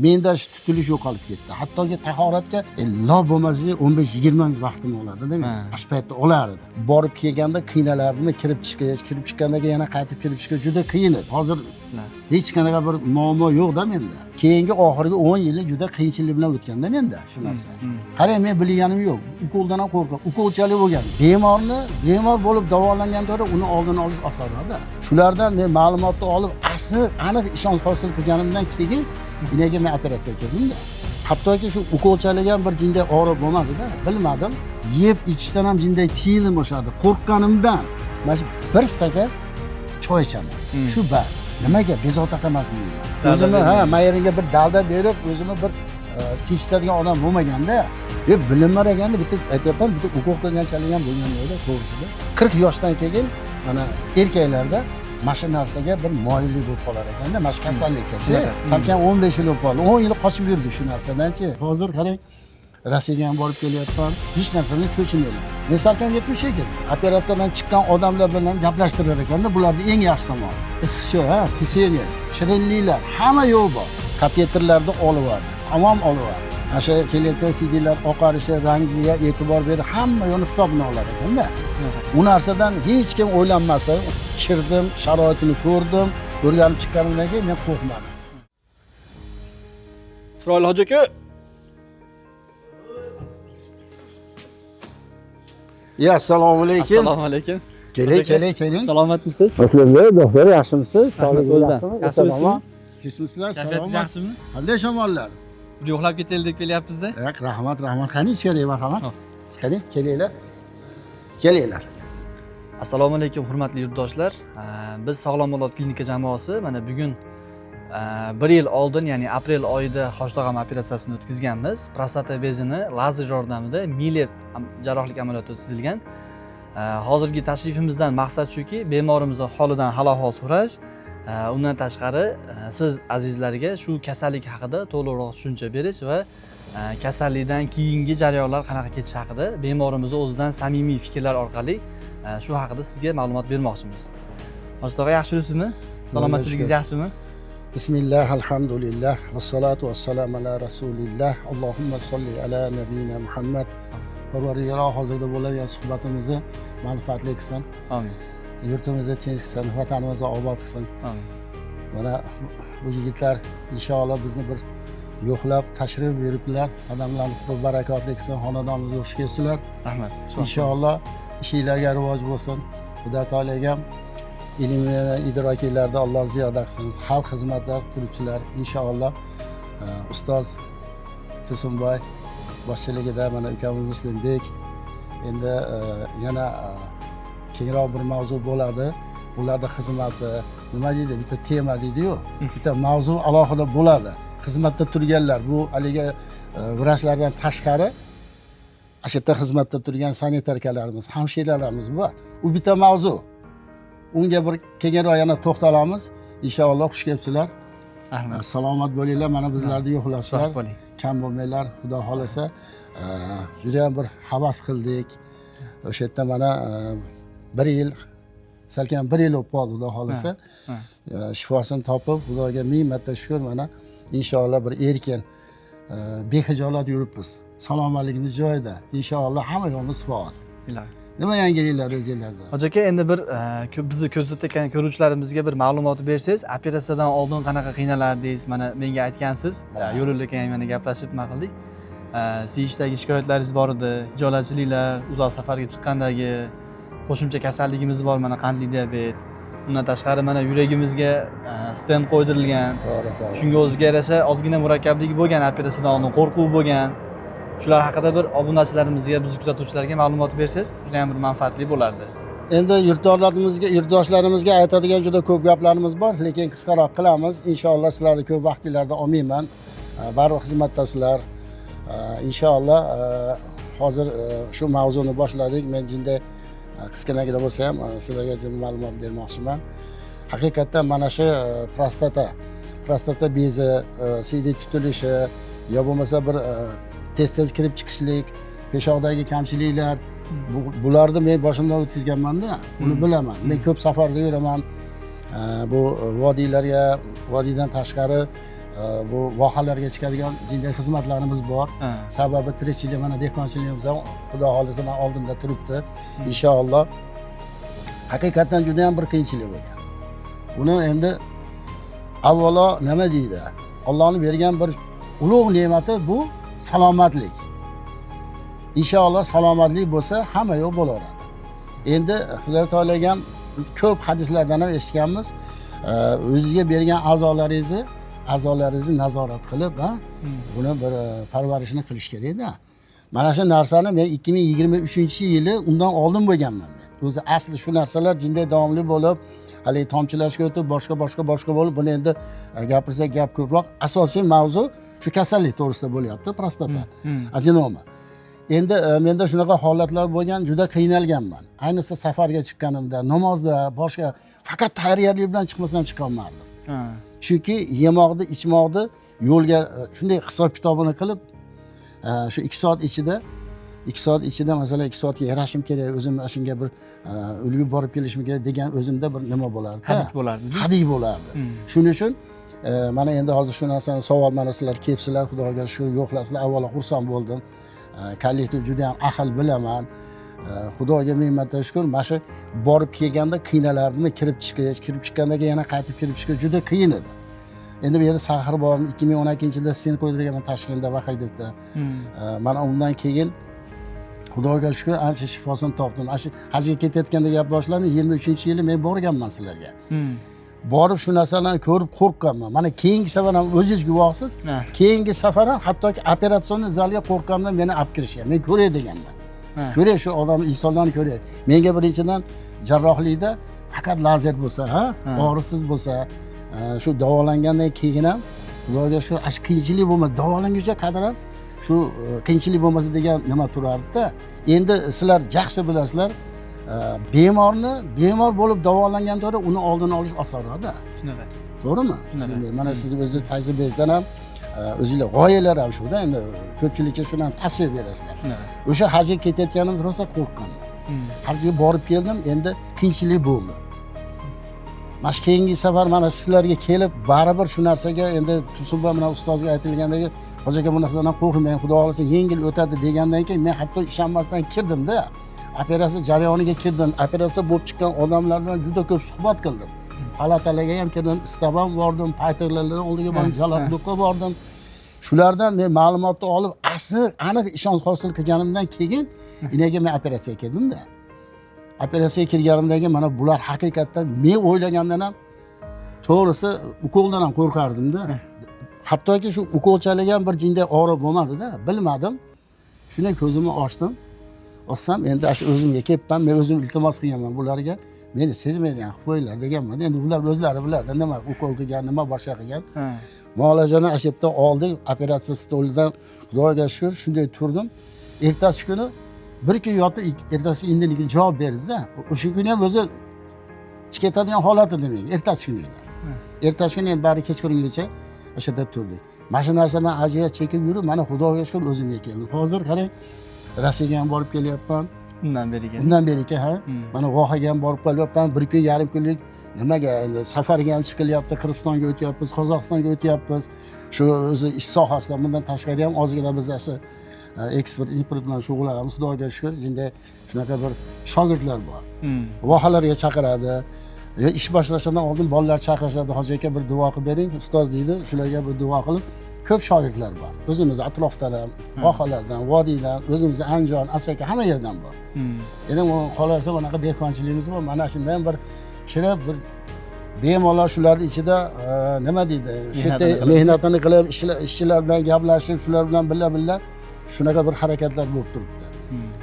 menda shu tutilish yo'qolib ketdi. Hattoki tahoratga lob bo'lmasa 15-20 minut vaqtim oladi-da men. Shu paytda olar edi. Borib kelganda qiynalardimi, kirib chiqqanda yana qaytib kirib chiqish juda qiyin edi. Hozir hech qanaqa bir muammo yo'q-da menda. Keyingi oxirgi 10 yili juda qiyinchilik bilan o'tganda menda shu narsa. Qarang, men bilganim yo'q. Ukoldan ham qo'rqaman. Ukolchalik bo'lgan. Bemor bo'lib davolangan to'g'ri uni oldini olish osonroq-da. Shulardan men ma'lumotni olib, asl aniq ishonch hosil qilganimdan keyin ularga men operatsiya qildim-da. Hattoki shu ukolchalik ham bir jinday og'riq bo'lmadi-da. Bilmadim. Yeb ichishdan ham jinday tiyilib o'shadi. Qo'rqqanimdan mana shu bir stakan choy ichaman. Shu bas. Nimaga bezovta qilmasin deyman. O'zimni mayeringa bir dalda berib, o'zimni bir tiyishadigan odam bo'lmaganda, bilinmar ekanda bitta aytyapman, bitta ukol qilganchalik ham bo'lgan edi to'g'risida. 40 yoshdan keyin mana erkaklarda mana shu narsaga bir moyillik bo'lib qolar ekanda, mana shu kasallikka. Salkam 15 yil bo'lib qoldi. 10 yil qochib yurdi shu narsadan-chi. Hozir qarang, Rossiyaga ham borib kelyapman. Hech narsadan cho'chimayman. Men salkam 70 ekan. Operatsiyadan chiqqan odamlar bilan gaplashtirar ekanda, bularning eng yaxshi tomoni. Issiqcha, piseniya, shirinliklar, hamma yo'q bor. Kateterlarni olib oldi. Tamom olib oldi. Mana shu kelayotgan CD'lar oqarishi, rangiga e'tibor berib, hamma yo'ni hisobini olar ekanda. U narsadan hech kim o'ylanmasa, kirdim, sharoitini ko'rdim, o'rganib chiqqanimdan keyin men qo'rqmadim. Isroil hoji aka. Ya, assalomu alaykum. Assalomu alaykum. Keling. Salomatmisiz? Rahmat, doktor, yaxshimisiz? Sog'lig'ingiz yaxshimi? Kechmisizlar? Kayfiyatingiz yaxshimi? Qanday shamollar? Bir yo'qlab ketaylik kelyapmiz-da. Rahmat. Qani ichkariga marhamat. Qani, kelinglar. Assalomu alaykum hurmatli yurtdoshlar. Biz Sog'lom avlod klinika jamoasi mana bugun 1 yil oldin, ya'ni aprel oyida hoshlig'am operatsiyasini o'tkazganmiz. Prostata bezini lazer yordamida miliy jarrohlik amaliyoti o'tkazilgan. Hozirgi tashrifimizdan maqsad shuki, bemorimizning holidan hal-ahvol so'rash. Undan tashqari siz azizlarga shu kasallik haqida to'liqroq tushuncha berish va kasallikdan keyingi jarayonlar qanaqa ketishi haqida bemorimiz o'zidan samimiy fikrlar orqali shu haqida sizga ma'lumot bermoqchimiz. Hoji, yaxshi yuribsizmi? Salomatligingiz yaxshimi? Bismillah, alhamdulillah, vassalatu vassalamu ala rasulillah. Allohumma solli ala nabiyina Muhammad. Parvardigor hozirda bo'ladigan suhbatimizni manfaatli qilsin. Amin. Yurtimizni tinch qilsin, vatanimizni obod qilsin. Amin. Mana bu yigitlar inshaalloh bizni bir yo'qlab tashrif buyuribdilar. Odamlarni qutlug' barakotli qilsin, xonadonimizga xush kelibsizlar. Rahmat. Inshaalloh ishinglarga rivoj bo'lsin. Xudo taolaga ilm va idrokinglarda Alloh ziyoda qilsin. Xalq xizmatida turibsizlar. Inshaalloh ustoz Tursunboy boshchiligida mana ukamiz Muslimbek endi yana kengroq bir mavzu bo'ladi. Ularda xizmati nima deydi? Bitta tema deydi-yu. Bitta mavzu alohida bo'ladi. Xizmatda turganlar, bu haligi vrachlardan tashqari shu yerda xizmatda turgan sanitarkalarimiz, hamshiralarimiz bor. U bitta mavzu. Unga bir keyinroq yana to'xtalamiz. Inshaalloh xush kelibsizlar. Rahmat. Salomat bo'linglar. Mana bizlarni yo'qlabsizlar. Kam bo'lmanglar, Xudo xolasa. Juda ham bir havas qildik. O'sha yerda mana 1 yil, salkam 1 yil bo'lib qoldi, Xudo xolasa. Shifosini topib, Xudoga ming marta shukr, mana inshaalloh bir erkin, behijolat yuribmiz. Salomatligimiz joyida. Inshaalloh hamma yo'limiz faol. Nima yangiliklar o'zingizlarda? Hoji aka, endi bir bizni kuzatayotgan ko'ruvchilarimizga bir ma'lumot bersangiz, operatsiyadan oldin qanaqa qiynalardingiz? Mana menga aytgansiz. Yo'lda keyin mana gaplashib nima qildik. Siyishdagi shikoyatlaringiz bor edi, hijolatchiliklar, uzoq safarga chiqqandagi qo'shimcha kasalligimiz bor, mana qandli diabet. Undan tashqari mana yuragimizga stent qo'ydirilgan. To'g'ri. Shunga o'ziga yarasha ozgina murakkabligi bo'lgan, operatsiyadan oldin qo'rquv bo'lgan. Shular haqida bir obunachilarimizga, biz kuzatuvchilarga ma'lumot bersangiz, juda ham bir manfaatli bo'lardi. Endi yurtdoshlarimizga aytadigan juda ko'p gaplarimiz bor, lekin qisqaroq qilamiz. Inshaalloh sizlarni ko'p vaqtingizda olmayman. Baribir xizmatdasizlar. Inshaalloh hozir shu mavzuni boshladik. Men jinday qisqagina bo'lsa ham sizlarga ma'lumot bermoqchiman. Haqiqatdan mana shu prostata bezi, CD tutilishi yo bo'lmasa bir tez kirib chiqishlik, peshoqdagi kamchiliklar, bularni men boshimdan o'tkazganman-da, uni bilaman. Men ko'p safarga yuraman. Bu vodiylarga, vodiydan tashqari bu vohalarga chiqadigan jinday xizmatlarimiz bor. Ha. Sababi tirikchilik mana dehqonchiligimiz ham xudo xohlasa mana oldinda turibdi. Inshaalloh. Haqiqatan juda ham bir qiyinchilik bo'lgan. Buni endi avvalo nima deydi? Allohning bergan bir ulug' ne'mati bu salomatlik. Inshaalloh salomatlik bo'lsa hamma yo'q bo'laveradi. Endi Xudo taolaga ham ko'p hadislardan ham eshitganmiz. O'zingizga bergan a'zolaringizni nazorat qilib, buni bir parvarishini qilish kerak-da. Mana shu narsani men 2023-yili undan oldin bo'lganman men. O'zi asli shu narsalar jinday davomli bo'lib, hali tomchilashga o'tib boshqa bo'lib, buni endi gapirsak gap ko'proq. Asosiy mavzu shu kasallik to'g'risida bo'lyapti, prostata, adenoma. Endi menda shunaqa holatlar bo'lgan, juda qiynalganman. Ayniqsa safarga chiqqanimda, namozda, boshqa faqat tayyorgarlik bilan chiqmasam chiqa olmadim. Chunki yemoqni, ichmoqni yo'lga shunday hisob kitobini qilib, shu 2 soat ichida masalan 2 soatga yarashim kerak, o'zim shunga bir ulgib borib kelishim kerak degan o'zimda bir nima bo'lardi. Hadik bo'lardi. Shuning uchun mana endi hozir shu narsani savol mana sizlar kelibsizlar, Xudoga shukr yo'qlabsizlar. Avvalo xursand bo'ldim. Kollektiv juda ham ahil bilaman. Xudoga ming marta shukr. Mana shu borib kelganda qiynalardim, kirib chiqqanda yana qaytib kirib chiqish juda qiyin edi. Endi bu yerda Sahar bor, 2012-yilda sten qo'ydirganman Toshkentda, Vahidovda. Mana undan keyin Xudoga shukr ancha shifosini topdim. Hajga ketayotganda gap boshlandi, 23-yili men borganman sizlarga. Borib shu narsalarni ko'rib qo'rqqanman. Mana keyingi safar ham o'zingiz guvohsiz. Keyingi safar ham hattoki operatsiyon zaliga qo'rqqanimdan meni olib kirishgan. Men ko'ray deganman. Ko'ray shu odam insonlarni ko'ray. Menga birinchidan jarrohlikda faqat lazer bo'lsa, og'riqsiz bo'lsa, shu davolangandan keyin ham Xudoga shu qiyinchilik bo'lmasa, davolanguncha qadar ham shu qiyinchilik bo'lmasa degan nima turardi-da. Endi sizlar yaxshi bilasizlar, bemor bo'lib davolangandan ko'ra uni oldini olish osonroq-da. Shunaqa. To'g'rimi? Mana siz o'zingiz tajribangizdan ham o'zingizlar g'oyalar ham shuda, endi ko'pchilikka shuni tavsiya berasizlar. O'sha hajga ketayotganim rosa qo'rqqanman. Hajga borib keldim, endi qiyinchilik bo'ldi. Mana keyingi safar mana sizlarga kelib baribir shu narsaga endi Tursunboy bilan ustozga aytilgandagi "Hoji aka, bu narsadan qo'rqmang, Xudo xolasa yengil o'tadi" degandan keyin men hatto ishonmasdan kirdim-da. Operatsiya jarayoniga kirdim. Operatsiya bo'lib chiqqan odamlar bilan juda ko'p suhbat qildim. Palatalarga ham kirdim, istabam bordim, payterlarning oldiga bordim, jaloblikka bordim. Shulardan men ma'lumotni olib, aniq ishonch hosil qilganimdan keyin inaga men operatsiyaga kirdim-da. Operatsiyaga kirganimdagi mana bular haqiqatdan men o'ylagandan ham to'g'risi ukoldan ham qo'rqardim-da. Hattoki shu ukolchalik ham bir jinday og'riq bo'lmadi-da, bilmadim. Shunday ko'zimni ochdim. Olsam endi shu o'zimga kelibman, men o'zim iltimos qilganman bularga. Meni sezmaydigan qilib qo'yinglar deganman. Endi ular o'zlari biladi, nima ukol qilgan, nima boshqa qilgan. Muolajani shu yerda oldik, operatsiya stolidan Xudoga shukr shunday turdim. Ertasi kuni bir kun yotib, ertasi indin javob berdi-da. O'sha kuni ham o'zi chiqadigan holat edi menga, ertasi kuni. Ertasi kuni endi bari kechqurungacha o'sha yerda turdik. Mana shu narsadan aziyat chekib yurib, mana Xudoga shukr o'zimga keldim. Hozir qarang, Rossiyaga ham borib kelyapman. Undan beri ha. Mana Vohaga ham borib qolyapman. 1 kun yarim kunlik nimaga endi safarga ham chiqilyapti. Qirg'izistonga o'tyapmiz, Qozog'istonga o'tyapmiz. Shu o'zi ish sohasida bundan tashqari ham ozgina biz eksport import bilan shug'ullanamiz. Xudoga shukr, endi shunaqa bir shogirdlar bor. Vohalarga chaqiradi. Ish boshlashdan oldin bolalar chaqirishadi. Hoji aka, bir duo qilib bering, ustoz deydi. Shularga bir duo qilib ko'p shogirdlar bor. O'zimiz atrofdan ham, vohalardan, vodiydan, o'zimiz Andijon, Asaka hamma yerdan bor. Endi u qolarsa bunaqa dehqonchiligimiz bor. Mana shundan bir kirib bir bemalol shularning ichida nima deydi? Shu yerda mehnatini qilib, ishchilar bilan gaplashib, shular bilan birga shunaqa bir harakatlar bo'lib turibdi.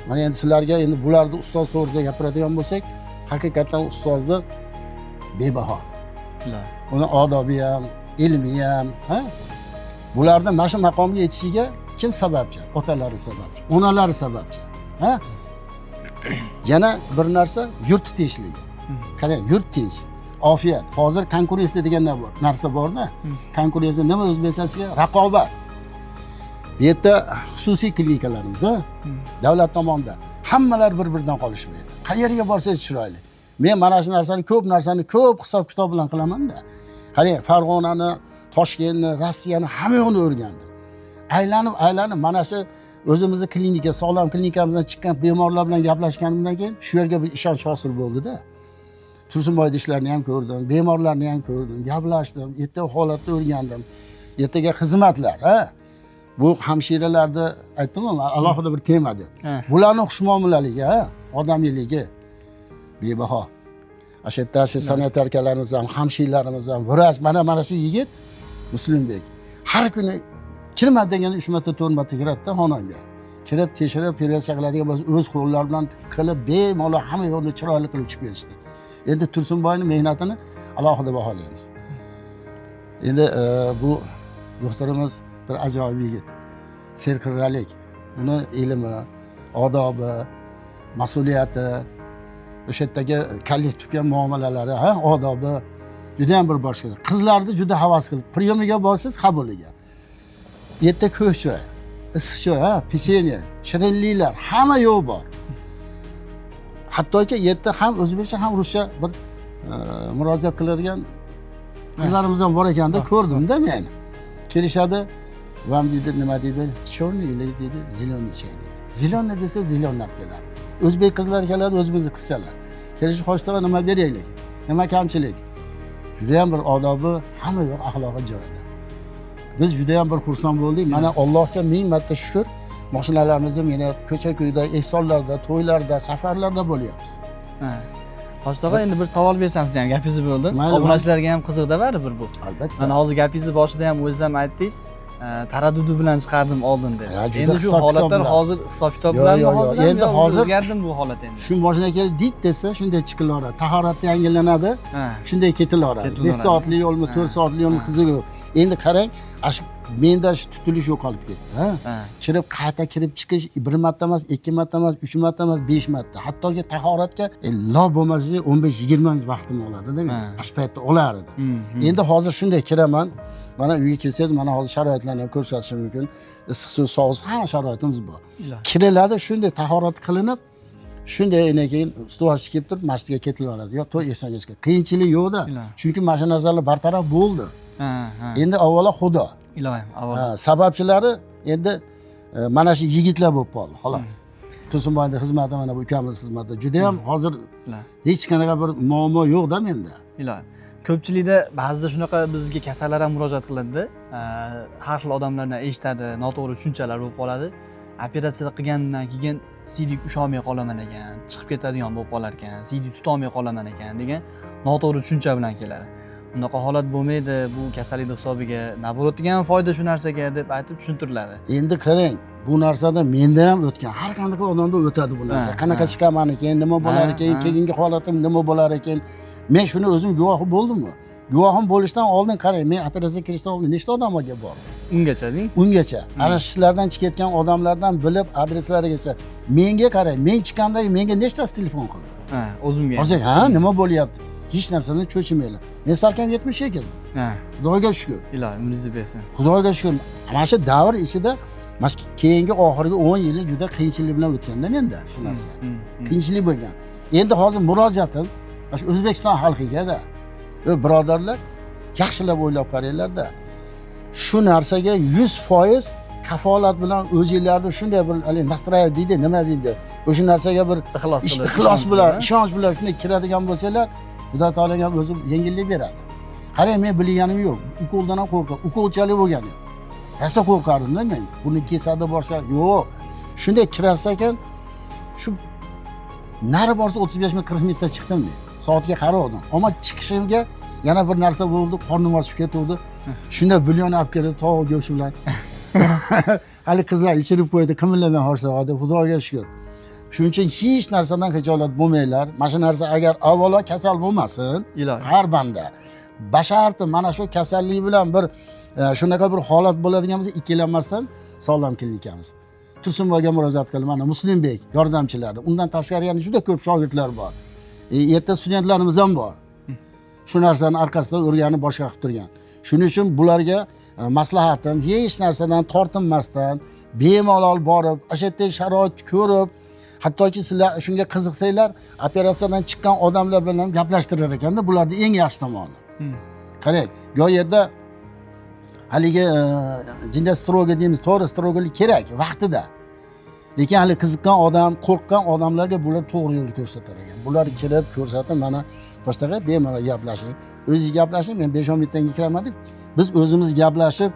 Mana endi sizlarga endi bularni ustoz to'g'risida gapiradigan bo'lsak, haqiqatan ustozni bebaho. Uni odobi ham, ilmi ham, bularning mana shu maqomga yetishiga kim sababchi? Otalari sababchi, onalari sababchi. Yana bir narsa yurt tinchligi. Qarang, yurt tinch, ofiyat. Hozir konkurensiya degan narsa bor-da. Konkurensiya nima O'zbekistonga? Raqobat. Bu yerda xususiy klinikalarimiz, davlat tomonidan hammalar bir-biridan qolishmaydi. Qayerga borsangiz chiroyli. Men mana shu narsani ko'p hisob-kitob bilan qilaman-da. qarang, Farg'onani, Toshkentni, Rossiyani hamma yoqni o'rgandim. Aylanib mana shu o'zimizni klinika, sog'lom klinikamizdan chiqqan bemorlar bilan gaplashganimdan keyin shu yerga bir ishonch hosil bo'ldi-da. Tursunboyni ishlarini ham ko'rdim, bemorlarni ham ko'rdim, gaplashdim, erta holatni o'rgandim. Ertaga xizmatlar, ha? Bu hamshiralarni aytdim-ku, alohida bir tema deb. Bularning xushmuomalaligi, ha, odamligi bebaho. Ashetdashi sanitarkalarimiz ham, hamshiralarimiz ham, vrach, mana shu yigit Muslimbek. Har kuni kirmadi deganda 3 marta 4 marta kiradi-da xonamga. Kirib, tekshirib, operatsiya qiladigan bo'lsa, o'z qo'llari bilan qilib, bemalol hamma yo'lni chiroyli qilib chiqib berishdi. Endi Tursunboyning mehnatini alohida baholaymiz. Endi bu doktorimiz bir ajoyib yigit. Serqirralik, uni ilmi, odobi, mas'uliyati, o'sha yerdagi kollektivga muomalalari, ha, odobi juda ham bir boshqa. Qizlarni juda havas qilib, priyomga borsiz, qabuliga. Yerda ko'choy, issiq choy, ha, piseniya, shirinliklar, hamma yo'q bor. Hattoki yerda ham o'zbekcha ham ruscha bir murojaat qiladigan qizlarimiz ham bor ekanda ko'rdim-da men. Kelishadi, "Vam deydi, nima deydi? Chorniy или deydi, zilonni chay deydi. Zilonni desa zilonnab keladi. O'zbek qizlari keladi, o'zbek qizchalar. Kelishib qo'shsalar nima beraylik? Nima kamchilik? Juda ham bir odobi, hamma yo'q axloqi joyida. Biz juda ham bir xursand bo'ldik. Mana Allohga ming marta shukr. Mashinalarimizni meni ko'cha-ko'yda, ehsonlarda, to'ylarda, safarlarda bo'lyapmiz. Hoji tog'a, endi bir savol bersam siz ham gapingizni bo'ldim. Obunachilarga ham qiziqda baribir bu. Albatta. Mana hozir gapingizni boshida ham o'zingiz ham aytdingiz, taraddudi bilan chiqardim oldin deb. Endi shu holatlar hozir hisob-kitob bilanmi hozir? Endi hozir o'zgardimi bu holat endi? Shu mashina kelib dit desa, shunday chiqilaveradi. Tahorat yangilanadi. Shunday ketilaveradi. 5 soatli yo'lmi, 4 soatli yo'lmi qiziq yo'q. Endi qarang, menda shu tutilish yo'qolib ketdi, ha? Kirib qayta kirib chiqish 1 marta emas, 2 marta emas, 3 marta emas, 5 marta. Hattoki tahoratga lo bo'lmasa 15-20 minut vaqtim oladi-da men. Shu paytda olar edi. Endi hozir shunday kiraman. Mana uyga kelsangiz, mana hozir sharoitlarni ham ko'rsatishim mumkin. Issiq suv, sovuq, hamma sharoitimiz bor. Kiriladi, shunday tahorat qilinib, shunday keyin ustuvasi kelib turib, masjidga ketilaveradi. Yo, to'y eslangizga. Qiyinchilik yo'q-da. Chunki mana shu narsalar bartaraf bo'ldi. Endi avvalo Xudo. Ilohim, avvalo. Sababchilari endi mana shu yigitlar bo'lib qoldi, xolos. Tursunboyning xizmati, mana bu ukamiz xizmati juda ham hozir hech qanaqa bir muammo yo'q-da menda. Ilohim. Ko'pchilikda ba'zida shunaqa bizga kasallar ham murojaat qiladi-da. Har xil odamlardan eshitadi, noto'g'ri tushunchalar bo'lib qoladi. Operatsiya qilgandan keyin siydik usholmay qolaman ekan, chiqib ketadigan bo'lib qolar ekan, siydik tutolmay qolaman ekan degan noto'g'ri tushuncha bilan keladi. Unaqa holat bo'lmaydi, bu kasallik hisobiga, naborotga ham foyda shu narsaga deb aytib tushuntiriladi. Endi qarang, bu narsada mendan ham o'tgan, har qanday odamda o'tadi bu narsa. Qanaqa chiqaman ekan, nima bo'lar ekan, keyingi holatim nima bo'lar ekan. Men shuni o'zim guvohi bo'ldimmi? Guvohim bo'lishdan oldin qarang, men operatsiyaga kirishdan oldin nechta odamlarga bordim? Ungacha-ding? Ungacha. Ana ishlardan chiqayotgan odamlardan bilib, adreslarigacha. Menga qarang, men chiqqanda menga nechtasi telefon qildi? O'zimga. Hozir, nima bo'lyapti? Hech narsadan cho'chimanglar. Men salkam 70 ga kirdim. Xudoga shukr. Ilohim umringizni bersin. Xudoga shukr. Mana shu davr ichida keyingi oxirgi 10 yillik juda qiyinchilik bilan o'tganda menda shu narsa. Qiyinchilik bo'lgan. Endi hozir murojaatim shu O'zbekiston xalqiga-da, birodarlar, yaxshilab o'ylab qaranglar-da. Shu narsaga 100% kafolat bilan o'zingizlarni shunday bir nastroy deydi, nima deydi? O'sha narsaga bir ixlos bilan, ishonch bilan shunday kiradigan bo'lsanglar, Xudo taologa ham o'zi yengillik beradi. Qarang, men bilganim yo'q. Ukoldan ham qo'rqaman. Ukolchalik bo'lgan yo'q. Rosa qo'rqardim-da men. Buni kesadi boshqa. Yo'q. Shunday kirasa ekan, shu nari borsa 35 ming 40 mingta chiqdim men. Soatga qarardim. Ammo chiqishimga yana bir narsa bo'ldi, qornim ochib ketdi. Shunda bulyonni olib keldi, tovuq go'shti bilan. Hali qizlar ichirib qo'ydi, qimillamay hoshlaydi. Xudoga shukr. Shuning uchun hech narsadan xijolat bo'lmanglar. Mana shu narsa agar avvalo kasal bo'lmasin, har banda basharti mana shu kasallik bilan bir shunaqa bir holat bo'ladigan bo'lsa, ikkilanmasdan sog'lom klinikamiz. Tursunboyga murojaat qilib, mana Muslimbek yordamchilari, undan tashqari yana juda ko'p shogirdlar bor. Yerda studentlarimiz ham bor. Shu narsani arkasida o'rganib boshqa qilib turgan. Shuning uchun bularga maslahatim, hech narsadan tortinmasdan, bemalol borib, o'sha yerdagi sharoit ko'rib, hattoki sizlar shunga qiziqsanglar, operatsiyadan chiqqan odamlar bilan gaplashtirar ekanda, bularning eng yaxshi tomoni. qarang, bu yerda haligi jinda stroga deymiz, to'g'ri strogolik kerak vaqtida. Lekin hali qiziqqan odam, qo'rqqan odamlarga bular to'g'ri yo'lni ko'rsatar ekan. Bular kelib ko'rsatib, mana boshqa bemalol gaplashing. O'zingiz gaplashing, men 5-10 minutdan kiraman deb biz o'zimiz gaplashib,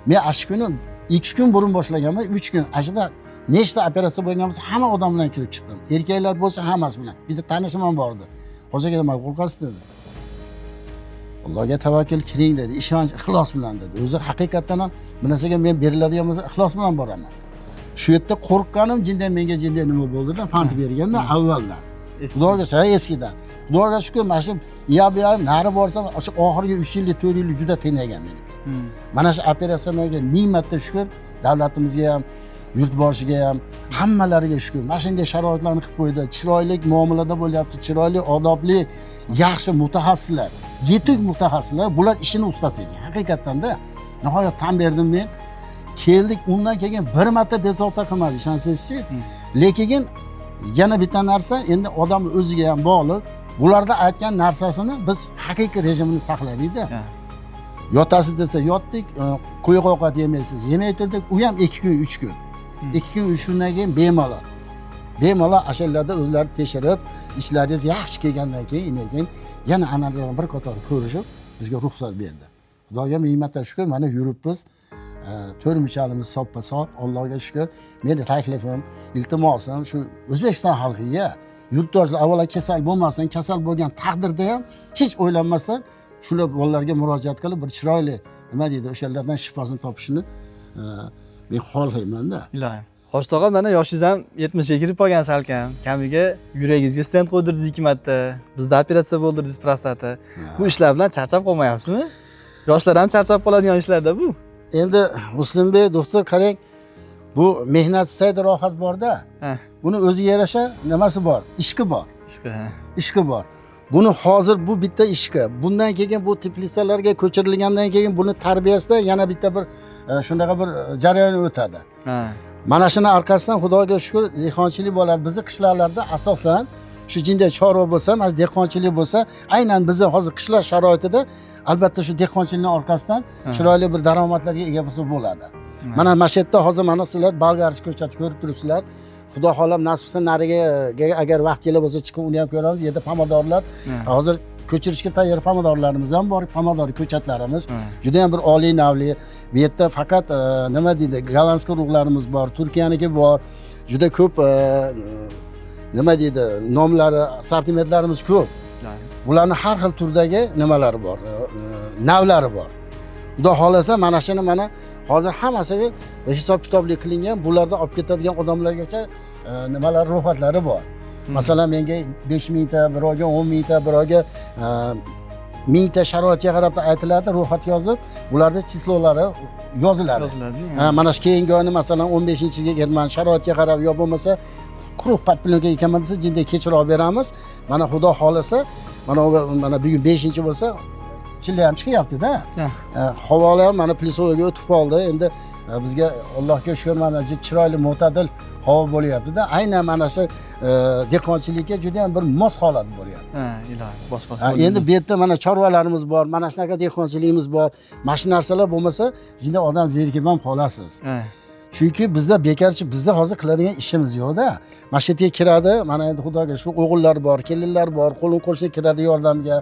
men ashi kuni 2 kun burun boshlaganman, 3 kun. Ashida nechta operatsiya bo'lgan bo'lsa, hamma odam bilan kirib chiqdim. Erkaklar bo'lsa hammasi bilan. Bitta tanishim ham bor edi. Ho'jaga nima qo'rqasiz dedi. Allohga tavakkul qiling dedi. Ishonch, ixlos bilan dedi. O'zi haqiqatan ham bu narsaga men beriladigan bo'lsa, ixlos bilan boraman. Shu yerda qo'rqqanim jinda nima bo'ldi-da, pant berganda avvaldan. Xudoga shukr, eskidan. Xudoga shukr, mana shu yabiya nari borsam, o'sha oxirgi 3 yillik, 4 yillik juda qiynagan meni. Mana shu operatsiyalarga ming marta shukr, davlatimizga ham, yurtboshiga ham, hammalariga shukr. Mana shunday sharoitlarni qilib qo'ydi. Chiroyli muomalada bo'lyapti, chiroyli, odobli, yaxshi mutaxassislar, yetuk mutaxassislar, bular ishini ustasi ekan. Haqiqatdan-da nihoyat tan berdim men. Keldik, undan keyin bir marta bezovta qilmadi, ishonsangizchi. Lekin yana bitta narsa, endi odam o'ziga ham bog'liq. Bularda aytgan narsasini biz haqiqiy rejimini saqladik-da. Yotasiz desa yotdik, quyuq ovqat yemaysiz, yemay turdik, u ham 2 kun, 3 kun. 2 kun, 3 kundan keyin bemalol. Bemalol ashullarda o'zlari tekshirib, ishlaringiz yaxshi kelgandan keyin yana analizlarni bir qator ko'rishib, bizga ruxsat berdi. Xudoga ming marta shukr, mana yuribmiz. To'rmichalimiz soppa-sop, Allohga shukr. Meni taklifim, iltimosim shu O'zbekiston xalqiga, yurtdoshlar avvalo kasal bo'lmasin, kasal bo'lgan taqdirda ham hech o'ylanmasdan shular bolalarga murojaat qilib, bir chiroyli nima deydi, o'shalardan shifosini topishini men xohlayman-da. Ilohim. Hoji mana yoshingiz ham 70 ga kirib qolgan salkam. Kamiga yuragingizga stent qo'ydirdingiz 2 marta. Bizda operatsiya bo'ldirdingiz prostata. Bu ishlar bilan charchab qolmayapsizmi? Yoshlar ham charchab qoladigan ishlarda bu. Endi Muslimbek doktor qarang, bu mehnat saydi rohat borda. Buni o'ziga yarasha nimasi bor? Ishqi bor. Ishqi bor. Buni hozir bu bitta ishqi. Bundan keyin bu teplisalarga ko'chirilgandan keyin buni tarbiyasida yana bitta bir shunaqa bir jarayon o'tadi. Mana shuni orqasidan Xudoga shukr, dehqonchilik bo'ladi. Bizning qishloqlarda asosan shu jinday chorva bo'lsa, mana dehqonchilik bo'lsa, aynan bizning hozir qishloq sharoitida albatta shu dehqonchilikning orqasidan chiroyli bir daromadlarga ega bo'lsa bo'ladi. Mana mashatda hozir mana sizlar Bolgariya ko'chati ko'rib turibsizlar. Xudo xohlab nasib qilsa nariga agar vaqt kelib bo'lsa chiqib uni ham ko'ramiz. Bu yerda pomidorlar hozir ko'chirishga tayyor pomidorlarimiz ham bor, pomidor ko'chatlarimiz. Juda ham bir oliy navli. Bu yerda faqat nima deydi, gollandskiy urug'larimiz bor, Turkiyaniki bor. Juda ko'p nima deydi, nomlari, sortimentlarimiz ko'p. Bularning har xil turdagi nimalari bor, navlari bor. Xudo xolasa mana shuni mana hozir hammasiga hisob kitobli qilingan, bularda olib ketadigan odamlargacha nimalar ro'yxatlari bor. Masalan, menga 5000 ta, birovga 10 000 ta, birovga 1000 ta sharoitga qarab aytiladi, ro'yxat yozib, bularda chislolari yoziladi. Mana shu keyingi oyni masalan 15-chiga kelman, sharoitga qarab yo bo'lmasa quruq patpilonga ekanman desa, jinday kechirib beramiz. Mana Xudo xolasa, mana bugun 5-chi bo'lsa, chilla ham chiqyapti-da. Havolar mana Plisovaga o'tib qoldi. Endi bizga Allohga shukr, mana chiroyli mo'tadil havo bo'lyapti-da. Aynan mana shu dehqonchilikka juda ham bir mos holat bo'lyapti. Ilohim, boshqa. Endi bu yerda mana chorvalarimiz bor, mana shunaqa dehqonchiligimiz bor. Mana shu narsalar bo'lmasa, jinda odam zerikib ham qolasiz. Chunki bizda bekarchi, bizda hozir qiladigan ishimiz yo'q-da. Masjidga kiradi, mana endi Xudoga shu o'g'illar bor, kelinlar bor, qo'lin qo'shni kiradi yordamga.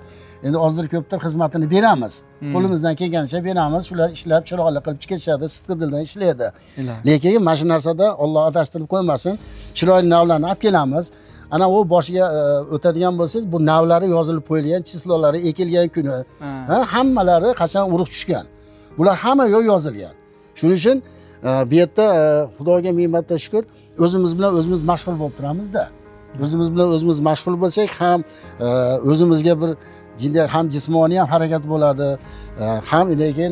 Endi ozdir ko'pdir xizmatini beramiz. Qo'limizdan kelgancha beramiz. Shular ishlab chiroyli qilib chiqishadi, sidqidildan ishlaydi. Lekin mana shu narsada Alloh adashtirib qo'ymasin. Chiroyli navlarni olib kelamiz. Ana u boshiga o'tadigan bo'lsangiz, bu navlari yozilib qo'yilgan, chislolari ekilgan kuni, hammalari qachon urug' tushgan. Bular hamma yozilgan. Shuning uchun bu yerda Xudoga ming marta shukr, o'zimiz bilan o'zimiz mashg'ul bo'lib turamiz-da. O'zimiz bilan o'zimiz mashg'ul bo'lsak, ham o'zimizga bir jinday ham jismoniy ham harakat bo'ladi, ham lekin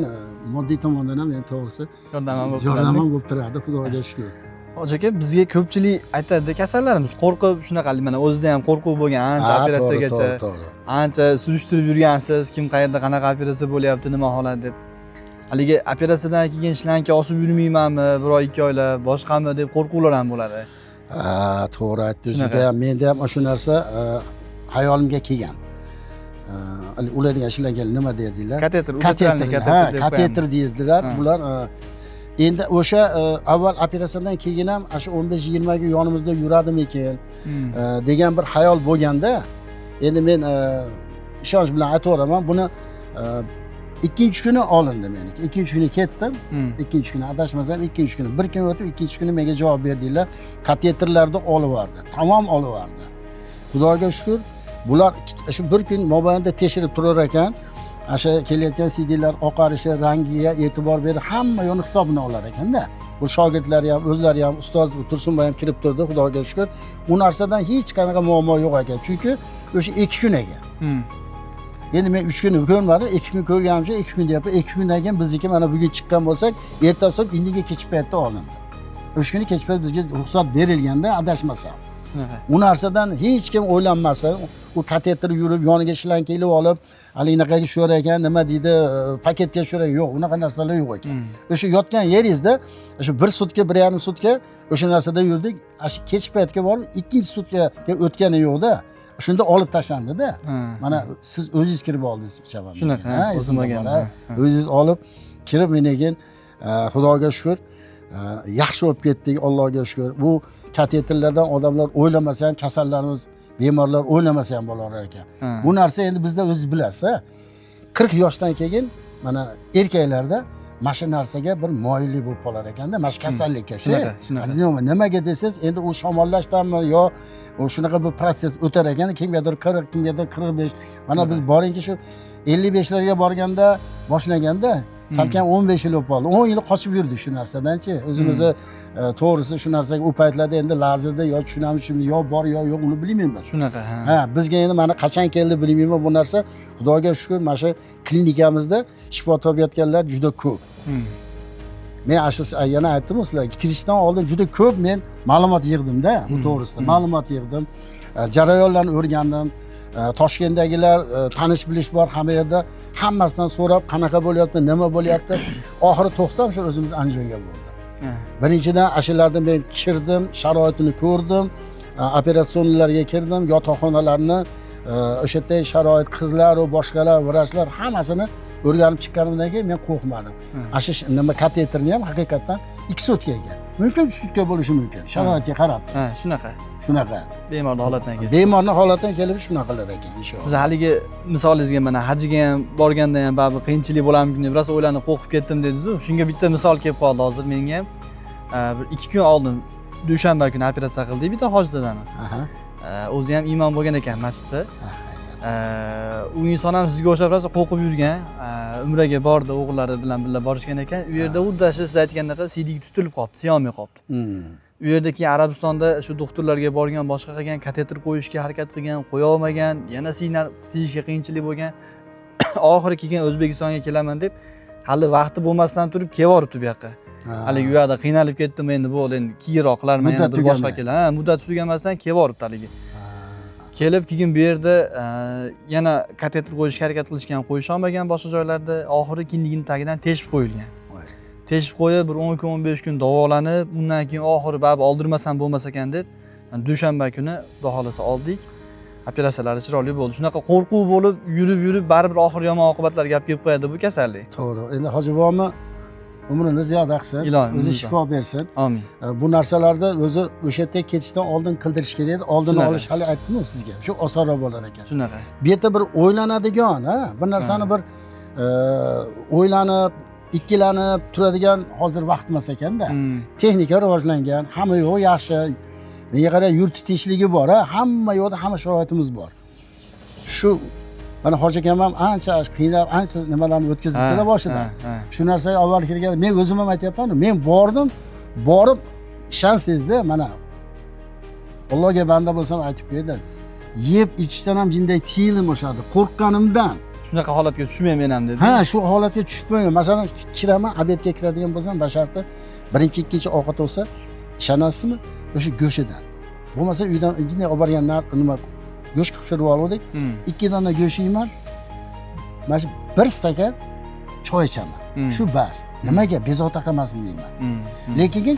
moddiy tomondan ham men to'g'risi yordam bo'lib turadi, Xudoga shukr. Hoji aka, bizga ko'pchilik aytadi, kasallarimiz qo'rqib shunaqa, mana o'zida ham qo'rquv bo'lgan, ancha operatsiyagacha. Ancha surishtirib yurgansiz, kim qayerda qanaqa operatsiya bo'lyapti, nima holat deb. Haligi operatsiyadan keyin shlanka osib yurmaymanmi, bir oy 2 oylar, boshqami deb qo'rquvlar ham bo'ladi. To'g'ri aytdingiz. Juda ham menda ham shu narsa hayolimga kelgan. ularga ishlangan nima derdilar? Kateter, kateter deydilar. Bular endi o'sha avval operatsiyadan keyin ham shu 15-20 kun yonimizda yuradimikin degan bir xayol bo'lganda, endi men ishonch bilan aytaveraman, buni ikkinchi kuni olindi meniki. Ikkinchi kuni ketdim. Ikkinchi kuni adashmasam, ikkinchi kuni bir kun o'tib, ikkinchi kuni menga javob berdilar. Kateterlarni olib bordi. Tamom olib bordi. Xudoga shukr, bular shu bir kun mobaynida tekshirib turar ekan. O'sha kelayotgan CD'lar oqarishi, rangiga e'tibor berib, hamma yo'ni hisobini olar ekanda. Bu shogirdlari ham, o'zlari ham, ustoz Tursunboy ham kirib turdi, Xudoga shukr. Bu narsadan hech qanaqa muammo yo'q ekan. Chunki o'sha 2 kun ekan. Endi men 3 kun ko'rmadim, 2 kun ko'rganimcha 2 kun deyapman. 2 kundan keyin bizniki mana bugun chiqqan bo'lsak, ertasi indinga kech paytda olindi. 3 kuni kech payt bizga ruxsat berilganda adashmasam. U narsadan hech kim o'ylanmasa, u kateter yurib, yoniga shlanka ilib olib, alinaqaga tusharar ekan, nima deydi, paketga tusharar, yo'q, unaqa narsalar yo'q ekan. O'sha yotgan yeringizda, o'sha 1 sutka, 1,5 sutka o'sha narsada yurdik. Shu kech paytga borib, 2-sutkaga o'tgani yo'qda. Shunda olib tashlandida. Mana siz o'zingiz kirib oldingiz chavam. Shunaqa, o'zim bo'lgan. O'zingiz olib kirib menga Xudoga shukr yaxshi bo'lib ketdik, Allohga shukr. Bu kateterlardan odamlar o'ylamasa ham, kasallarimiz, bemorlar o'ylamasa ham bo'lar ekan. Bu narsa endi bizda o'zingiz bilasiz, 40 yoshdan keyin mana erkaklarda mana shu narsaga bir moyillik bo'lib qolar ekanda, mana shu kasallikka. Shunaqa. Nimaga desangiz, endi u shamollashdanmi yo shunaqa bir proses o'tar ekan, kimgadir 40, kimgadir 45. Mana biz boringki shu 55larga borganda boshlaganda salkam 15 yil o'tib qoldi. 10 yil qochib yurdik shu narsadan-chi. O'zimizni to'g'risi shu narsaga u paytlarda endi lazerda yo tushunamiz, yo bor yo yo'q uni bilmaymiz. Shunaqa, ha. Bizga endi mana qachon keldi bilmayman bu narsa. Xudoga shukr, mana shu klinikamizda shifo topayotganlar juda ko'p. Men yana aytdim sizlarga, kirishdan oldin juda ko'p men ma'lumot yig'dim-da, bu to'g'risida. Ma'lumot yig'dim, jarayonlarni o'rgandim. Toshkentdagilar tanish bilish bor hamma yerda, hammasidan so'rab qanaqa bo'lyapti, nima bo'lyapti. Oxiri to'xtam shu o'zimiz Andijonga bo'ldi. Birinchidan ashularda men kirdim, sharoitini ko'rdim, operatsiyalarga kirdim, yotoqxonalarni, o'sha yerda sharoit, qizlar va boshqalar, vrachlar hammasini o'rganib chiqqanimdan keyin men qo'rqmadim. Ashu nima kateterni ham haqiqatan 2 sutka ekan. Mumkin 3 sutka bo'lishi mumkin. Sharoitga qarab. Shunaqa. Shunaqa. Bemorning holatidan kelib. Bemorning holatidan kelib shunaqalar ekan inshaalloh. Siz haligi misolingizga mana hajga ham borganda ham baribir qiyinchilik bo'larmikin deb biroz o'ylanib qo'rqib ketdim dedingiz-ku. Shunga bitta misol kelib qoldi hozir menga ham. Bir 2 kun oldin dushanba kuni operatsiya qildik bitta hojdadani. O'zi ham imom bo'lgan ekan masjidda. U inson ham sizga o'xshab rosa qo'rqib yurgan. Umraga bordi, o'g'illari bilan birga borishgan ekan. U yerda uddashi siz aytgandek CD tutilib qoldi, siyolmay qoldi. U yerda keyin Arabistonda shu doktorlarga borgan, boshqa qilgan, kateter qo'yishga harakat qilgan, qo'ya olmagan, yana siyishga qiyinchilik bo'lgan. Oxiri keyin O'zbekistonga kelaman deb hali vaqti bo'lmasdan turib kelib bu yoqqa. Hali u yoqda qiynalib ketdim, endi bo'ldi, endi keyinroq qilarman, yana bir boshqa kelar. Muddat tugamasdan kelib haligi. Kelib keyin bu yerda yana kateter qo'yishga harakat qilishgan, qo'yisha olmagan boshqa joylarda, oxiri kindigini tagidan teshib qo'yilgan. Teshib qo'yib, bir 10 kun, 15 kun davolanib, undan keyin oxiri baribir oldirmasam bo'lmas ekan deb, dushanba kuni xudo xolasa oldik. Operatsiyalari chiroyli bo'ldi. Shunaqa qo'rquv bo'lib, yurib baribir oxir yomon oqibatlar gap kelib qo'yadi bu kasallik. To'g'ri. Endi Hoji bobomi umrini ziyoda qilsin, o'zi shifo bersin. Amin. Bu narsalarda o'zi o'sha yerga ketishdan oldin qildirish kerak. Oldini olish hali aytdim-ku sizga. Shu osonroq bo'lar ekan. Shunaqa. Bu yerda bir o'ylanadigan, bir narsani bir o'ylanib, ikkilanib turadigan hozir vaqt emas ekanda. Texnika rivojlangan, hamma yo'q yaxshi. Menga qara yurti tinchligi bor, hamma yo'qda hamma sharoitimiz bor. Shu mana Hoji akam ham ancha qiynab, ancha nimalarni o'tkazib ketdi boshida. Shu narsaga avval kirgan, men o'zim ham aytayapman, men borib ishoncingizda mana Allohga banda bo'lsam aytib qo'ydi. Yeb ichishdan ham jinday tiyilib o'shadi, qo'rqqanimdan. Shunaqa holatga tushmayman ham dedi. Shu holatga tushmayman. Masalan, kiraman, obedga kiradigan bo'lsam, basharti birinchi, ikkinchi ovqat bo'lsa, ishonasizmi? O'sha go'shidan. Bo'lmasa uydan jinday olib borganlar nima go'sht pishirib oldik. 2 dona go'sht yeyman. Mana shu 1 stakan choy ichaman. Shu bas. Nimaga bezovta qilmasin deyman. Lekin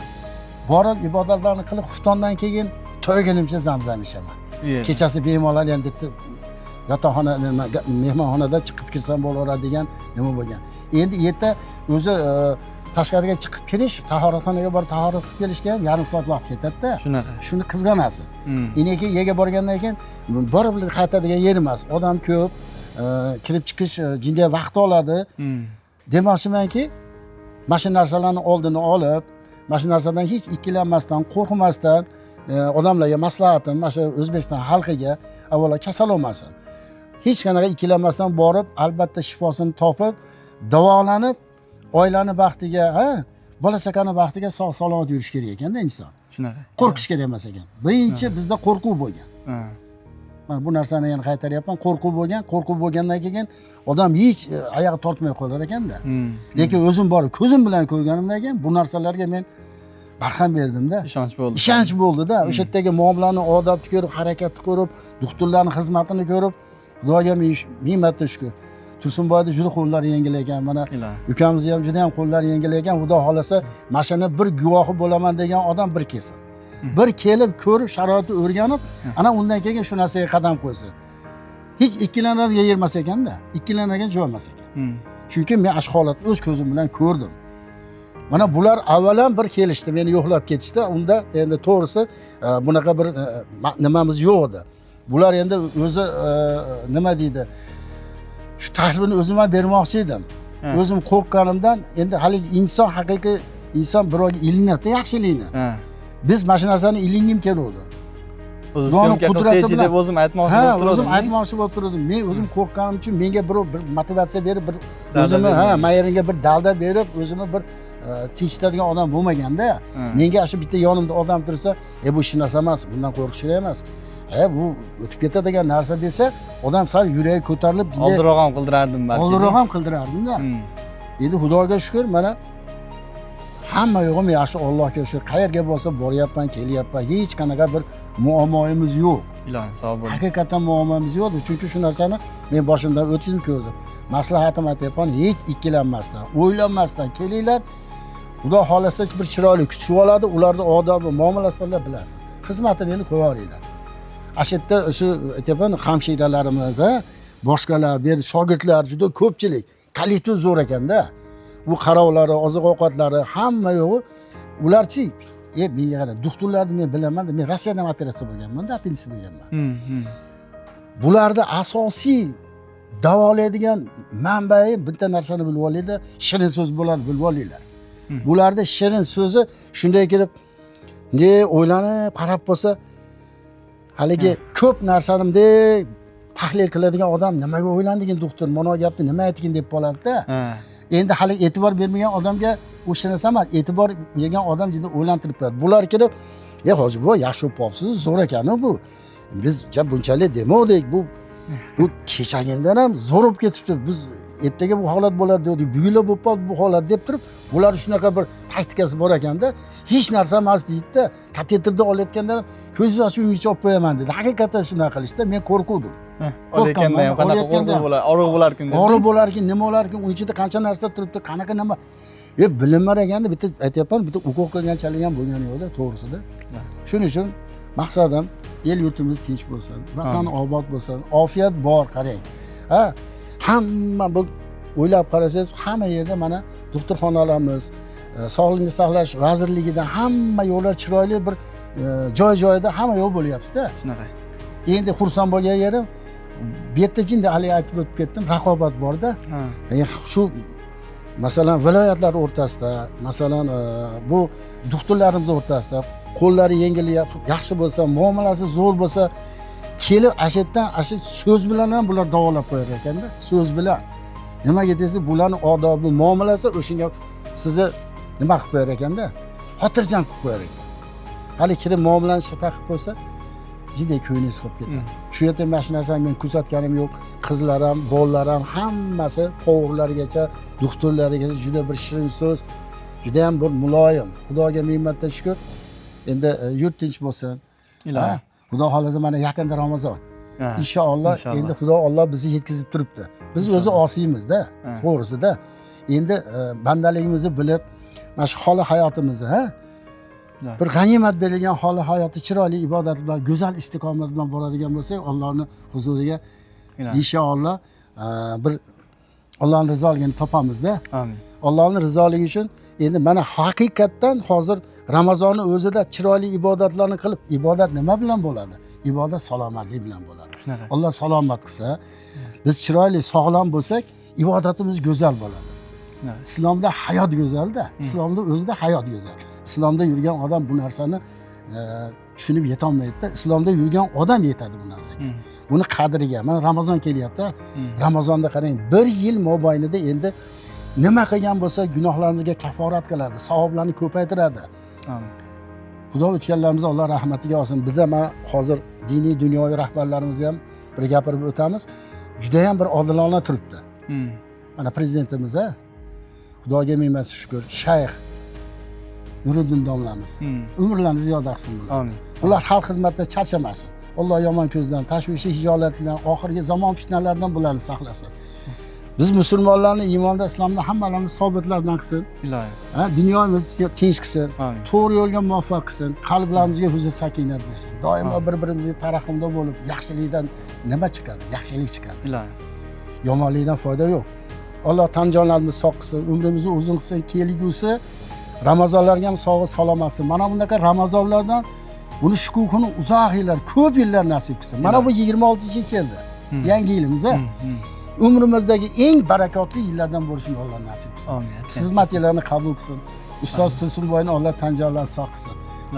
borib ibodatlarni qilib xuftondan keyin to'ygunimcha zamzam ichaman. Kechasi bemorlar endi yotoqxona mehmonxonada chiqib kelsam bo'laveradigan nima bo'lgan. Endi erta o'zi tashqariga chiqib kelish, tahoratxonaga borib tahorat qilib kelishga ham yarim soat vaqt ketadi-da. Shunaqa. Shuni qizg'anasiz. Endi keyin yerga borgandan keyin borib qaytadigan yer emas. Odam ko'p, kirib chiqish jinday vaqt oladi. Demoqchimanki, mana shu narsalarni oldini olib, mana shu narsadan hech ikkilanmasdan, qo'rqmasdan odamlarga maslahatim, mana shu O'zbekiston xalqiga avvalo kasal olmasin. Hech qanaqa ikkilanmasdan borib, albatta shifosini topib, davolanib, oilani baxtiga, bola chaqani baxtiga sog' salomat yurish kerak ekanda inson. Shunaqa. Qo'rqish kerak emas ekan. Birinchi bizda qo'rquv bo'lgan. Mana bu narsani yana qaytaryapman. Qo'rquv bo'lgandan keyin odam hech oyog'i tortmay qolar ekanda. Lekin o'zim borib ko'zim bilan ko'rganimdan keyin bu narsalarga men barham berdim-da. Ishonch bo'ldi. Ishonch bo'ldi-da. O'sha yerdagi muomalani, odatni ko'rib, harakatni ko'rib, doktorlarning xizmatini ko'rib, Xudoga ming marta shukr. Tursunboyda juda qo'llari yengil ekan. Mana ukamizni ham juda ham qo'llari yengil ekan. Xudo xolasa, mashina bir guvohi bo'laman degan odam bir kelsin. Bir kelib ko'rib, sharoitni o'rganib, ana undan keyin shu narsaga qadam qo'ysa. Hech ikkilanadigan yer emas ekanda. Ikkilanadigan joy emas ekan. Chunki men ash holatni o'z ko'zim bilan ko'rdim. Mana bular avvalan bir kelishdi, meni yo'qlab ketishdi. Unda endi to'g'risi bunaqa bir nimamiz yo'q edi. Bular endi o'zi nima deydi? Shu tahlilni o'zim ham bermoqchi edim. O'zim qo'rqqanimdan endi hali inson haqiqiy inson birovga ilinadi yaxshilikni. Biz mana shu narsani ilingim keldi. O'zim qudrati deb o'zim aytmoqchi bo'lib turdim. O'zim aytmoqchi bo'lib turdim. Men o'zim qo'rqqanim uchun menga birov bir motivatsiya berib, bir o'zimni mayeringa bir dalda berib, o'zimni bir tinchitadigan odam bo'lmaganda, menga shu bitta yonimda odam tursa, bu ish narsa emas, bundan qo'rqish kerak emas. Bu o'tib ketadigan narsa desa, odam sal yuragi ko'tarilib, oldinroq ham qildirardim balki. Oldinroq ham qildirardim-da. Endi Xudoga shukr, mana hamma yo'g'im yaxshi, Allohga shukr. Qayerga bo'lsa boryapman, kelyapman. Hech qanaqa bir muammoyimiz yo'q. Ilohim sog' bo'ling. Haqiqatan muammomiz yo'q, chunki shu narsani men boshimdan o'tib ko'rdim. Maslahatim aytayapman, hech ikkilanmasdan, o'ylanmasdan kelinglar. Xudo xolasa bir chiroyli kutib oladi, ularni odobi, muomalasidan bilasiz. Xizmatini endi qo'yaveringlar. Ashitda shu aytayapman, hamshiralarimiz, boshqalar, bu yerda shogirdlar juda ko'pchilik, kollektiv zo'r ekanda. Bu qarovlari, oziq-ovqatlari hamma yo'g'i ularchi menga qarang, doktorlarni men bilaman, men Rossiyadan operatsiya bo'lganman, apendis bo'lganman. Bularda asosiy davolaydigan manbai bitta narsani bilib olinglar, shirin so'z bo'ladi, bilib olinglar. Bularda shirin so'zi shunday kelib, o'ylanib qarab bo'lsa, haligi ko'p narsani tahlil qiladigan odam nimaga o'ylandingin doktor, mana bu gapni nima aytgin deb qoladi-da. Endi hali e'tibor bermagan odamga o'sha narsa emas, e'tibor bergan odam juda o'ylantirib qo'yadi. Bular kelib, hoji bu yaxshi bo'libsiz, zo'r ekan bu. Biz bunchalik demoqdik, bu kechagindan ham zo'r bo'lib ketibdi. Biz ertaga bu holat bo'ladi dedik, bugunlar bo'lib qoldi bu holat deb turib, bular shunaqa bir taktikasi bor ekanda, hech narsa emas deydi-da. Kateterda olayotganda ko'zingizni ochib uyga olib qo'yaman dedi. Haqiqatan shunaqa qilishdi, men qo'rquvdim. Olayotganda ham qanaqa qo'rquv bo'lar, og'riq bo'larkin dedi. Og'riq bo'larkin, nima bo'larkin, uning ichida qancha narsa turibdi, qanaqa nima. Bilinmar ekanda, bitta aytayapman, bitta ukol qilganchalik ham bo'lgani yo'qda, to'g'risida. Shuning uchun maqsadim el yurtimiz tinch bo'lsin, vatan obod bo'lsin, ofiyat bor, qarang. Hamma bu o'ylab qarasangiz, hamma yerda mana doktorxonalarimiz, sog'liqni saqlash vazirligidan hamma yo'llar chiroyli bir joy-joyida hamma yo'l bo'lyapti-da. Shunaqa. Endi xursand bo'lgan yerim, bu yerda jinda hali aytib o'tib ketdim, raqobat bor-da. Shu masalan viloyatlar o'rtasida, masalan bu doktorlarimiz o'rtasida qo'llari yengil, yaxshi bo'lsa, muomalasi zo'r bo'lsa, kelib ashitdan so'z bilan ham bular davolab qo'yar ekanda, so'z bilan. Nimaga desa, bularning odobi, muomalasi o'shanga sizni nima qilib qo'yar ekanda, xotirjam qilib qo'yar ekan. Hali kirib muomalani shata qilib qo'ysa, jinday ko'nglingiz qolib ketadi. Shu yerda mana shu narsani men kuzatganim yo'q. Qizlar ham, bolalar ham hammasi povurlargacha, doktorlargacha juda bir shirin so'z, juda ham bir muloyim. Xudoga ming marta shukr. Endi yurt tinch bo'lsin. Ilohim. Xudo xolasa mana yaqinda Ramazon. Inshaalloh endi Xudo Alloh bizni yetkazib turibdi. Biz o'zi osiymiz-da, to'g'risida. Endi bandaligimizni bilib, mana shu holi hayotimizni, bir g'animat berilgan holi hayoti chiroyli ibodat bilan, go'zal istiqomat bilan boradigan bo'lsak, Allohning huzuriga iloyim. inshaalloh bir Allohning rizoligini topamizda. Amin. Allohning rizoligi uchun endi mana haqiqatdan hozir Ramazonni o'zida chiroyli ibodatlarni qilib, ibodat nima bilan bo'ladi? Ibodat salomatlik bilan bo'ladi. Shunaqa. Alloh salomat qilsa, biz chiroyli, sog'lom bo'lsak, ibodatimiz go'zal bo'ladi. Shunaqa. Islomda hayot go'zalda, islomda o'zida hayot go'zal. Islomda yurgan odam bu narsani tushunib yetolmaydi-da. Islomda yurgan odam yetadi bu narsaga. Buni qadriga. Mana Ramazon kelyapti. Ramazonda qarang, 1 yil mobaynida endi nima qilgan bo'lsa gunohlarimizga kaforat qiladi, savoblarni ko'paytiradi. Amin. Xudo o'tganlarimizni Alloh rahmatiga olsin. Bizda mana hozir diniy dunyoviy rahbarlarimizni ham bir gapirib o'tamiz. Juda ham bir odilona turibdi. Mana prezidentimiz Xudoga ming marta shukr, Shayx Nuriddin domlamiz. Umrlarini ziyoda qilsin bular. Amin. Ular xalq xizmatida charchamasin. Alloh yomon ko'zdan, tashvishi, hijolatlardan, oxirgi zamon fitnalaridan bularni saqlasin. Biz musulmonlarni iymonda, islomda hammalarimiz sobitlardan qilsin. Iloyim. Dunyomizni tinch qilsin. Amin. To'g'ri yo'lga muvaffaq qilsin. Qalblarimizga huzur, sakinat bersin. Doimo bir-birimizga tarahumda bo'lib, yaxshilikdan nima chiqadi? Yaxshilik chiqadi. Iloyim. Yomonlikdan foyda yo'q. Alloh tan jonlarimizni sog' qilsin, umrimizni uzun qilsin, kelgusi Ramazonlarga ham sog' salomat qilsin. Mana bunaqa Ramazonlardan buni shukukini uzoq yillar, ko'p yillar nasib qilsin. Mana bu 26-yil keldi. Yangi yilimiz umrimizdagi eng barakotli yillardan bo'lishini Alloh nasib qilsin. Amin. Xizmat yillarini qabul qilsin. Ustoz Tursunboyni Alloh tan jonlarini sog' qilsin.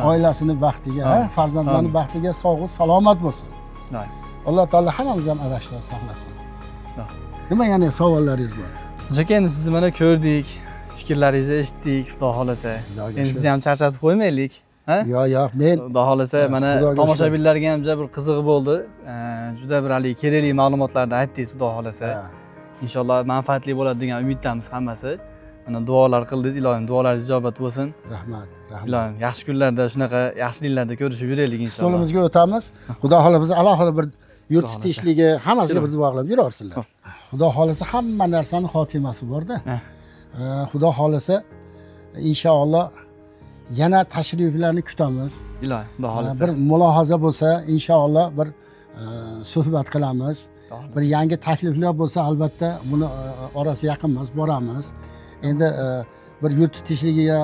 Oilasini baxtiga, farzandlarini baxtiga sog' salomat bo'lsin. Alloh taolo hammamizni ham adashdan saqlasin. Nima yana savollaringiz bor? Aka, endi sizni mana ko'rdik, fikrlaringizni eshitdik, Xudo xolasa. Endi sizni ham charchatib qo'ymaylik. Yo'q, men Xudo xolasa mana tomoshabinlarga ham juda bir qizig'i bo'ldi. Juda bir hali kerakli ma'lumotlarni aytdingiz, Xudo xolasa. Inshaalloh manfaatli bo'ladi degan umiddamiz hammasi. Mana duolar qildingiz, ilohim duolaringiz ijobat bo'lsin. Rahmat, rahmat. Ilohim yaxshi kunlarda shunaqa yaxshiliklarda ko'rishib yuraylik inshaalloh. Stolimizga o'tamiz. Xudo xolasa biz alohida bir yurt tinchligi, hammasiga bir duo qilib yurarsinlar. Xudo xolasa hamma narsani xotimasi bor-da. Xudo xolasa inshaalloh yana tashriflarni kutamiz. Ilohim, Xudo xolasa. Bir mulohaza bo'lsa, inshaalloh bir suhbat qilamiz. Bir yangi takliflar bo'lsa, albatta buni orasi yaqin emas, boramiz. Endi bir yurt tinchligiga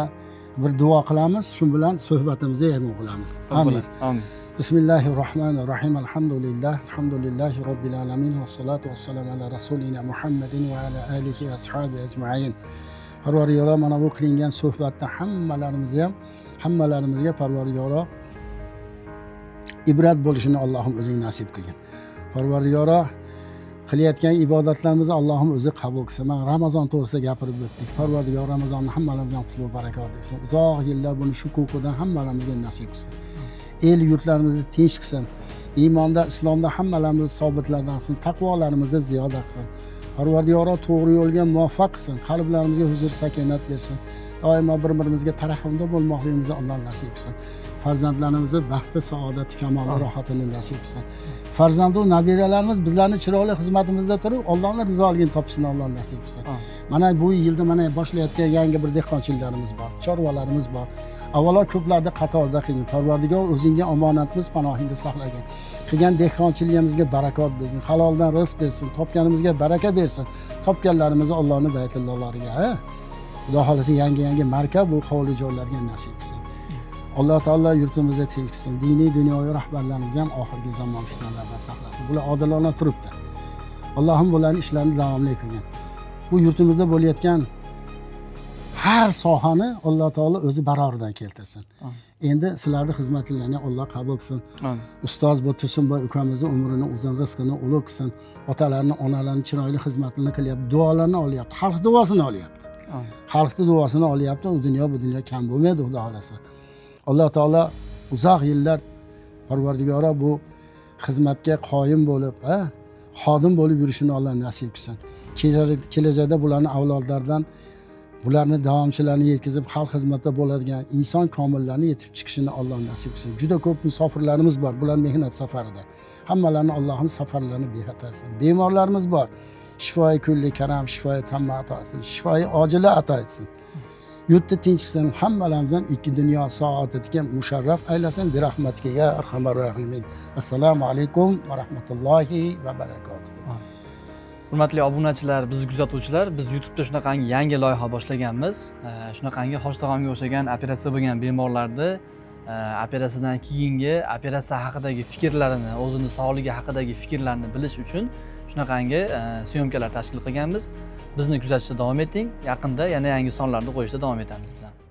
bir duo qilamiz, shu bilan suhbatimizni yakun qilamiz. Amin. Amin. Bismillahirrohmanirrohim. Alhamdulillahi robbil alamin va salatu vassalamu ala rasulina Muhammadin va ala alihi va ashabihi ajmain. Parvardigoro, mana bu qilingan suhbatda hammalarimizga Parvardigoro ibrat bo'lishini Allohim o'zing nasib qilgin. Parvardigoro, qilayotgan ibodatlarimizni Allohim o'zi qabul qilsin. Mana Ramazon to'g'risida gapirib o'tdik. Parvardigor Ramazonni hammalarimizga qutlug' barakot qilsin. Uzoq yillar buni shukukidan hammalarimizga nasib qilsin. El yurtlarimizni tinch qilsin. Iymonda, islomda hammalarimizni sobitlardan qilsin. Taqvolarimizni ziyoda qilsin. Parvardigoro to'g'ri yo'lga muvaffaq qilsin. Qalblarimizga huzur, sakinat bersin. Doimo bir-birimizga tarahumda bo'lmoqligimizni Alloh nasib qilsin. Farzandlarimizni baxti, saodati, kamoli, rohatini nasib qilsin. Farzand va nabiralarimiz bizlarni chiroyli xizmatimizda turib, Allohning rizoligini topishini Alloh nasib qilsin. Mana bu yilda mana boshlayotgan yangi bir dehqonchiliklarimiz bor, chorvalarimiz bor. Avvalo ko'plarda qatorda qilgin. Parvardigor o'zingga omonatimiz panohingda saqlagin. Qilgan dehqonchiligimizga barakot bersin, haloldan rizq bersin, topganimizga baraka bersin. Topganlarimizni Allohning baytullolariga, Xudo xolasa yangi marka bu hovli joylarga nasib qilsin. Alloh taolo yurtimizni tinch qilsin. Diniy dunyoviy rahbarlarimizni ham oxirgi zamon fitnalaridan saqlasin. Bular odilona turibdi. Allohim bularning ishlarini davomli qilgin. Bu yurtimizda bo'layotgan har sohani Alloh taolo o'zi baroridan keltirsin. Endi sizlarning xizmatlaringizni Alloh qabul qilsin. Ustoz bu Tursunboy ukamizni umrini uzun, rizqini ulug' qilsin. Otalarni, onalarni chiroyli xizmatini qilyapti, duolarini olyapti, xalq duosini olyapti. Xalqning duosini olyapti. Bu dunyo kam bo'lmaydi, Xudo xolasa. Alloh taolo uzoq yillar Parvardigoro bu xizmatga qoyim bo'lib, xodim bo'lib yurishini Alloh nasib qilsin. Kelajakda bularning avlodlaridan bularni davomchilarini yetkazib xalq xizmatida bo'ladigan inson komillarni yetib chiqishini Alloh nasib qilsin. Juda ko'p musofirlarimiz bor, bular mehnat safarida. Hammalarni Allohim safarlarini bexatar qilsin. Bemorlarimiz bor. Shifoi kulli karam, shifoi tamma ato etsin. Shifoi ojila ato etsin. yurtda tinchsin, hammalarimizni ikki dunyo saodatiga musharraf aylasin bi rahmatiga ya arhamar rohimin. Assalomu alaykum va rahmatullohi va barakotuh. Hurmatli obunachilar, biz kuzatuvchilar, biz YouTube'da shunaqangi yangi loyiha boshlaganmiz. Shunaqangi Hosh tog'amga o'xshagan operatsiya bo'lgan bemorlarni operatsiyadan keyingi operatsiya haqidagi fikrlarini, o'zini sog'ligi haqidagi fikrlarni bilish uchun shunaqangi syomkalar tashkil qilganmiz. Bizni kuzatishda davom eting. Yaqinda yana yangi sonlarni qo'yishda davom etamiz biz ham.